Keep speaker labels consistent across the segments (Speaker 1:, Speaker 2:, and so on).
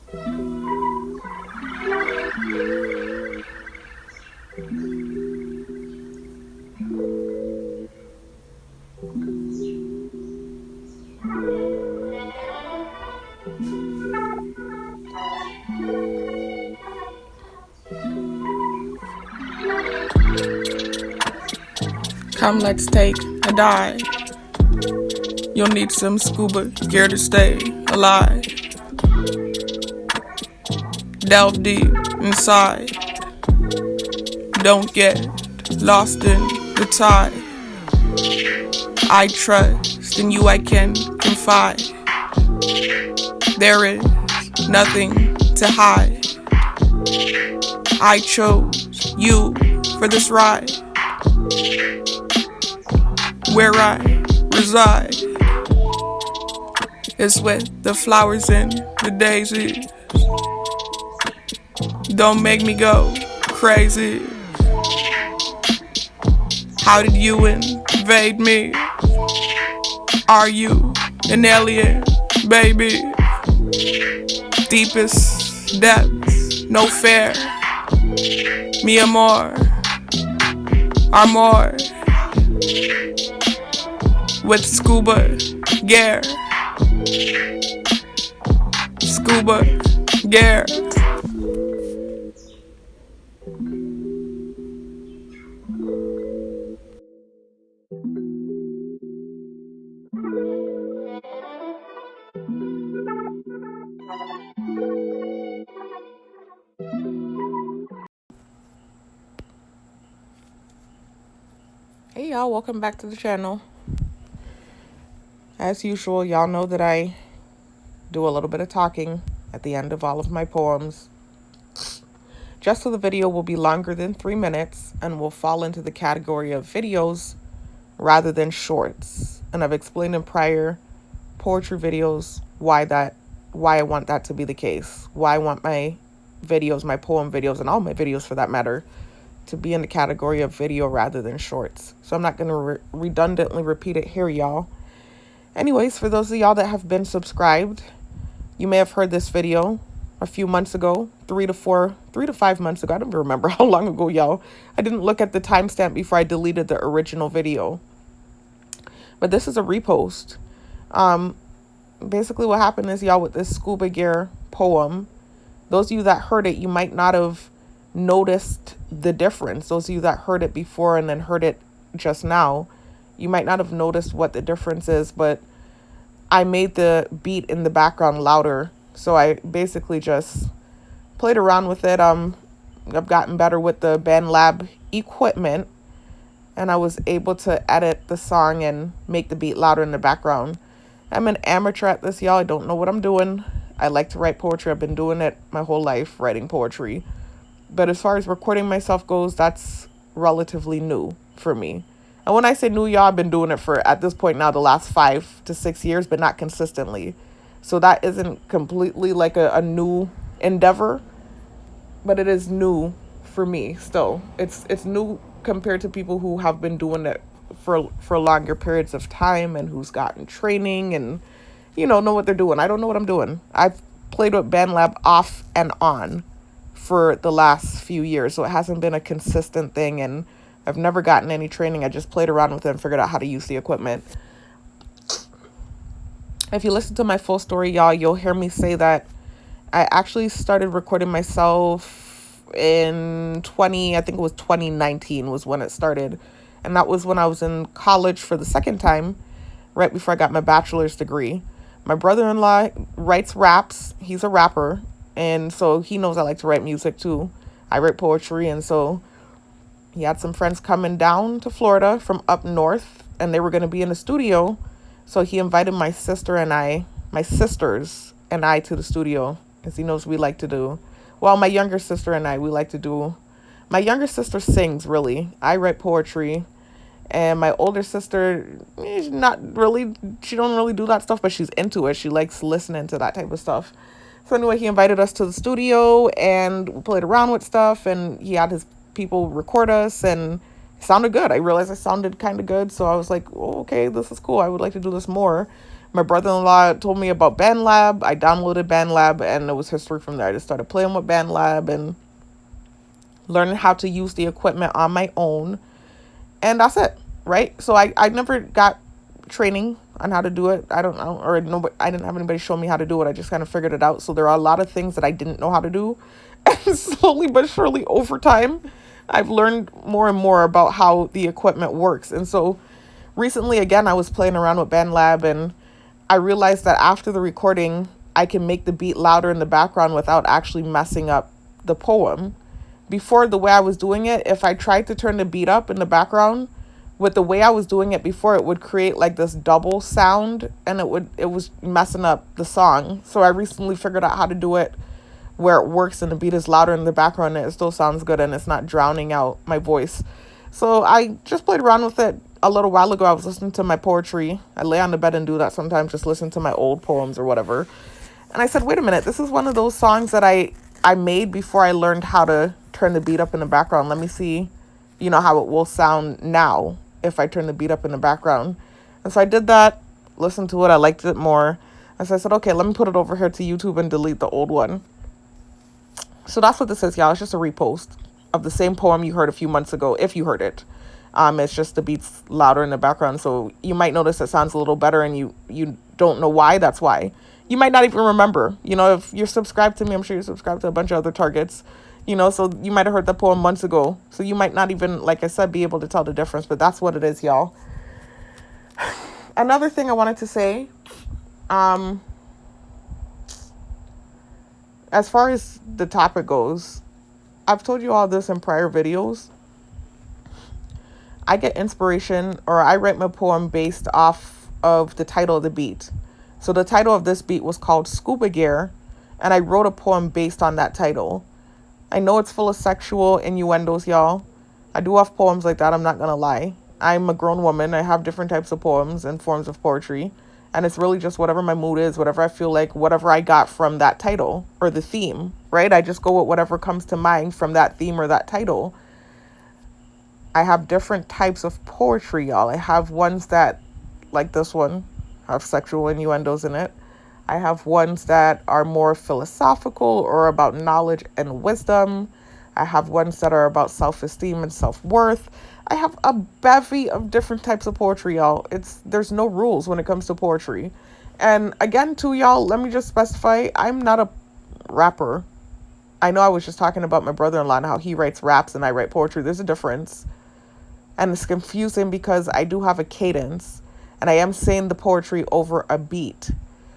Speaker 1: Come, let's take a dive. You'll need some scuba gear to stay alive. Delve deep inside. Don't get lost in the tide. I trust in you, I can confide. There is nothing to hide. I chose you for this ride. Where I reside is with the flowers and the daisies. Don't make me go crazy. How did you invade me? Are you an alien, baby? Deepest depths, no fair. Mi amor, Amor. With SCUBA GEAR. SCUBA GEAR. Hey y'all, welcome back to the channel. As usual, y'all know that I do a little bit of talking at the end of all of my poems. Just so the video will be longer than 3 minutes and will fall into the category of videos rather than shorts. And I've explained in prior poetry videos why I want that to be the case. Why I want my videos, my poem videos, and all my videos for that matter, to be in the category of video rather than shorts. So I'm not going to redundantly repeat it here, y'all. Anyways, for those of y'all that have been subscribed, you may have heard this video a few months ago, 3 to 5 months ago. I don't remember how long ago, y'all. I didn't look at the timestamp before I deleted the original video. But this is a repost. Basically what happened is, y'all, with this SCUBA GEAR poem, those of you that heard it, you might not have noticed the difference. Those of you that heard it before and then heard it just now, you might not have noticed what the difference is, but I made the beat in the background louder. So I basically just played around with it. I've gotten better with the BandLab equipment, and I was able to edit the song and make the beat louder in the background. I'm an amateur at this, y'all. I don't know what I'm doing. I like to write poetry. I've been doing it my whole life, writing poetry. But as far as recording myself goes, that's relatively new for me. And when I say new, y'all, I've been doing it for, at this point now, the last 5 to 6 years, but not consistently. So that isn't completely like a new endeavor, but it is new for me still. It's new compared to people who have been doing it for longer periods of time and who's gotten training and, know what they're doing. I don't know what I'm doing. I've played with BandLab off and on for the last few years, so it hasn't been a consistent thing, and I've never gotten any training. I just played around with it and figured out how to use the equipment. If you listen to my full story, y'all, you'll hear me say that I actually started recording myself in 2019 was when it started. And that was when I was in college for the second time, right before I got my bachelor's degree. My brother-in-law writes raps. He's a rapper. And so he knows I like to write music too. I write poetry, and so he had some friends coming down to Florida from up north, and they were going to be in the studio. So he invited my sisters and I to the studio, because he knows we like to do. Well, my younger sister and I, we like to do. My younger sister sings, really. I write poetry. And my older sister, not really, she don't really do that stuff, but she's into it. She likes listening to that type of stuff. So anyway, he invited us to the studio, and we played around with stuff, and he had his people record us, and it sounded good. I realized I sounded kind of good, so I was like, oh, okay, this is cool. I would like to do this more. My brother-in-law told me about BandLab. I downloaded BandLab, and it was history from there. I just started playing with BandLab and learning how to use the equipment on my own. And that's it, right? So I never got training on how to do it. I don't know, or nobody, I didn't have anybody show me how to do it. I just kind of figured it out. So there are a lot of things that I didn't know how to do. And slowly but surely over time, I've learned more and more about how the equipment works. And so recently, again, I was playing around with BandLab, and I realized that after the recording, I can make the beat louder in the background without actually messing up the poem. Before, the way I was doing it, if I tried to turn the beat up in the background, with the way I was doing it before, it would create like this double sound, and it was messing up the song. So I recently figured out how to do it where it works and the beat is louder in the background and it still sounds good and it's not drowning out my voice. So I just played around with it a little while ago. I was listening to my poetry. I lay on the bed and do that sometimes, just listen to my old poems or whatever. And I said, wait a minute, this is one of those songs that I made before I learned how to turn the beat up in the background. Let me see, how it will sound now if I turn the beat up in the background. And so I did that, listened to it, I liked it more. And so I said, okay, let me put it over here to YouTube and delete the old one. So that's what this is, y'all. It's just a repost of the same poem you heard a few months ago, if you heard it. It's just the beats louder in the background. So you might notice it sounds a little better, and you don't know why. That's why. You might not even remember. If you're subscribed to me, I'm sure you're subscribed to a bunch of other targets. So you might have heard the poem months ago. So you might not even, like I said, be able to tell the difference. But that's what it is, y'all. Another thing I wanted to say, as far as the topic goes, I've told you all this in prior videos. I get inspiration, or I write my poem based off of the title of the beat. So the title of this beat was called SCUBA GEAR, and I wrote a poem based on that title. I know it's full of sexual innuendos, y'all. I do have poems like that, I'm not gonna lie. I'm a grown woman. I have different types of poems and forms of poetry. And it's really just whatever my mood is, whatever I feel like, whatever I got from that title or the theme, right? I just go with whatever comes to mind from that theme or that title. I have different types of poetry, y'all. I have ones that, like this one, have sexual innuendos in it. I have ones that are more philosophical or about knowledge and wisdom. I have ones that are about self-esteem and self-worth. I have a bevy of different types of poetry, y'all. There's no rules when it comes to poetry. And again, too, y'all, let me just specify, I'm not a rapper. I know I was just talking about my brother-in-law and how he writes raps and I write poetry. There's a difference. And it's confusing because I do have a cadence and I am saying the poetry over a beat.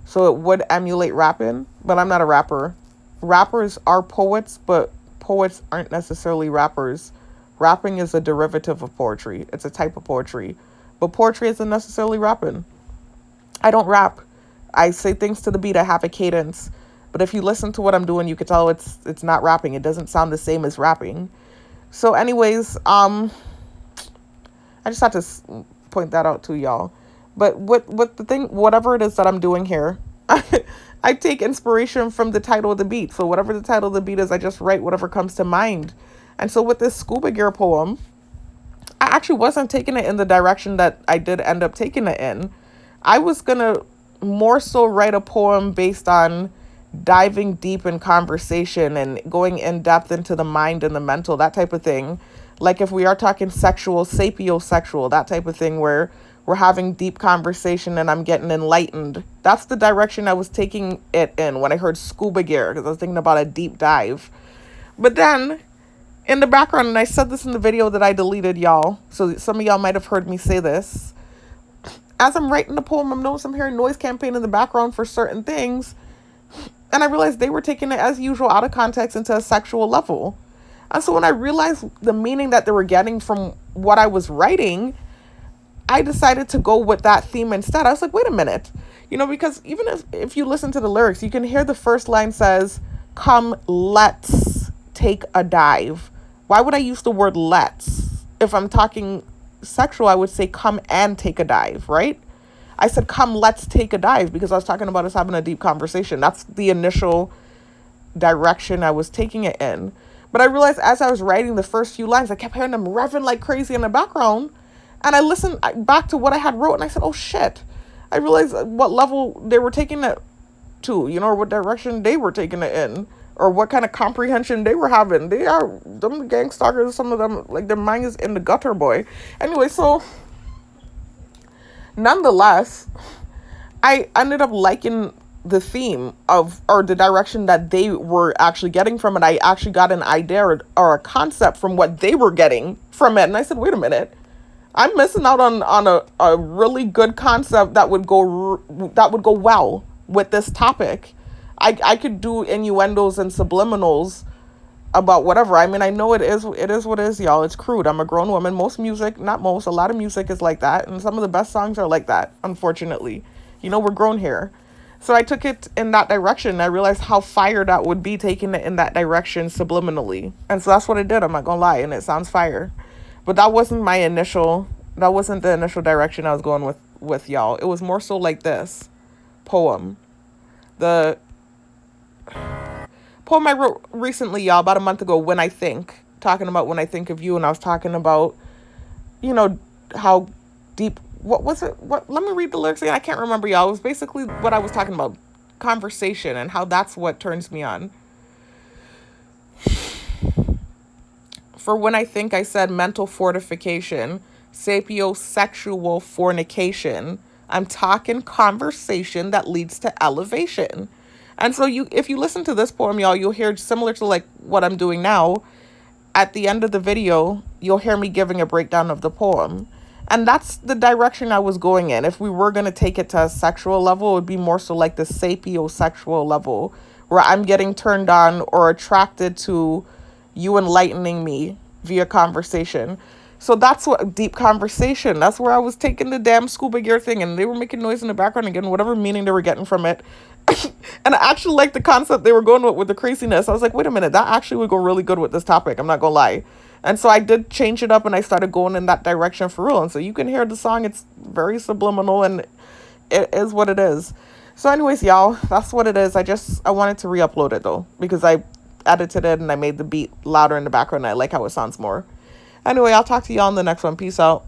Speaker 1: So it would emulate rapping, but I'm not a rapper. Rappers are poets, but poets aren't necessarily rappers. Rapping is a derivative of poetry. It's a type of poetry. But poetry isn't necessarily rapping. I don't rap. I say things to the beat. I have a cadence. But if you listen to what I'm doing, you can tell it's not rapping. It doesn't sound the same as rapping. So anyways, I just had to point that out to y'all. But whatever it is that I'm doing here, I take inspiration from the title of the beat. So whatever the title of the beat is, I just write whatever comes to mind. And so with this SCUBA GEAR poem, I actually wasn't taking it in the direction that I did end up taking it in. I was going to more so write a poem based on diving deep in conversation and going in depth into the mind and the mental, that type of thing. Like if we are talking sexual, sapiosexual, that type of thing where we're having deep conversation and I'm getting enlightened. That's the direction I was taking it in when I heard SCUBA GEAR, because I was thinking about a deep dive. But then in the background, and I said this in the video that I deleted, y'all, so some of y'all might have heard me say this. As I'm writing the poem, I'm noticing I'm hearing noise campaign in the background for certain things. And I realized they were taking it as usual out of context into a sexual level. And so when I realized the meaning that they were getting from what I was writing, I decided to go with that theme instead. I was like, wait a minute. Because even if you listen to the lyrics, you can hear the first line says, come, let's take a dive. Why would I use the word let's? If I'm talking sexual, I would say come and take a dive, right? I said, come, let's take a dive, because I was talking about us having a deep conversation. That's the initial direction I was taking it in. But I realized as I was writing the first few lines, I kept hearing them revving like crazy in the background. And I listened back to what I had wrote and I said, oh shit. I realized what level they were taking it to, you know, or what direction they were taking it in, or what kind of comprehension they were having. They are, them gang stalkers, some of them, like, their mind is in the gutter, boy. Anyway, so nonetheless, I ended up liking the theme of, or the direction that they were actually getting from it. I actually got an idea or a concept from what they were getting from it. And I said, wait a minute, I'm missing out on a really good concept that would go well with this topic. I could do innuendos and subliminals about whatever. I mean, I know it is what it is, y'all. It's crude. I'm a grown woman. Most music, not most, a lot of music is like that, and some of the best songs are like that, unfortunately. You know, we're grown here. So I took it in that direction. I realized how fire that would be, taking it in that direction subliminally. And so that's what I did. I'm not gonna lie, and it sounds fire. But that wasn't the initial direction I was going with y'all. It was more so like this poem. The poem I wrote recently, y'all, about a month ago, When I Think, talking about when I think of you, and I was talking about, you know, how deep, what was it? What, let me read the lyrics again. I can't remember, y'all. It was basically what I was talking about, conversation, and how that's what turns me on. For when I think, I said mental fortification, sapiosexual fornication. I'm talking conversation that leads to elevation. And so if you listen to this poem, y'all, you'll hear, similar to like what I'm doing now, at the end of the video, you'll hear me giving a breakdown of the poem. And that's the direction I was going in. If we were going to take it to a sexual level, it would be more so like the sapiosexual level, where I'm getting turned on or attracted to you enlightening me via conversation. So that's what deep conversation. That's where I was taking the damn scuba gear thing, and they were making noise in the background again, whatever meaning they were getting from it. And I actually liked the concept they were going with the craziness. I was like, wait a minute, that actually would go really good with this topic. I'm not gonna lie. And so I did change it up, and I started going in that direction for real. And so you can hear the song. It's very subliminal, and it is what it is. So anyways, y'all, that's what it is. I wanted to re-upload it though, because I edited it and I made the beat louder in the background. And I like how it sounds more. Anyway, I'll talk to y'all in the next one. Peace out.